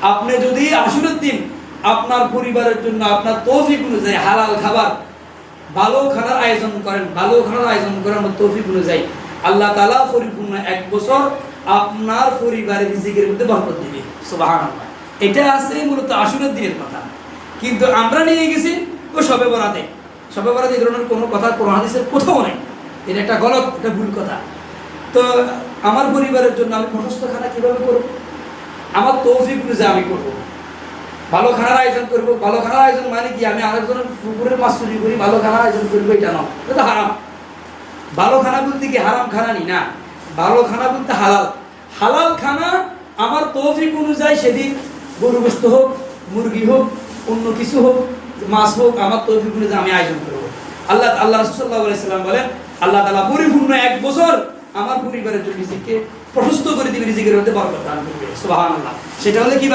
আপনি যদি আশুরার দিন আপনার পরিবারের জন্য আপনার তৌফিক অনুযায়ী হালাল খাবার ভালো খানার আয়োজন করেন, ভালো খানার আয়োজন করেন আমার তৌফিক অনুযায়ী, আল্লাহ তাআলা পরিপূর্ণ 1 বছর আপনার পরিবারের রিজিকের মধ্যে বরকত দিবে। সুবহানাল্লাহ। এটা আছে মূলত আশুরার দিনের কথা। কিন্তু আমরা নিয়ে গেছি ও শবে বরাতে। শবে বরাতে এই ধরনের কোনো কথা কোরআন হাদিসের কোথাও নেই। এটা একটা গলত, এটা ভুল কথা। তো আমার পরিবারের জন্য আমি প্রশস্ত খানা কিভাবে করব? আমার তৌফিক অনুযায়ী আমি করব। ভালো খানার আয়োজন করব। ভালো খানার আয়োজন মানে কি আমি আরেকজনের পুকুরের মাছ চুরি করি ভালো খানার আয়োজন করবো, এটা নয়, এটা তো হারাম। ভালো খানা বলতে কি হারাম খানা নি না, ভালো খানা বলতে হালাল। হালাল খানা আমার তৌফিক অনুযায়ী সেদিন গরু গোশত হোক, মুরগি হোক, অন্য কিছু হোক, মাছ হোক, আমার তৌফিক অনুযায়ী আমি আয়োজন করবো। আল্লাহ রাসূল সাল্লাল্লাহু আলাইহি সাল্লাম বলেন আল্লাহ তাআলা পরিপূর্ণ 1 বছর আমার পরিবারের জন্য রিজিককে প্রশস্ত করে দিবে, রিজিকের মধ্যে বরকত দান করবে। সুবহানাল্লাহ। সেটা হলে কি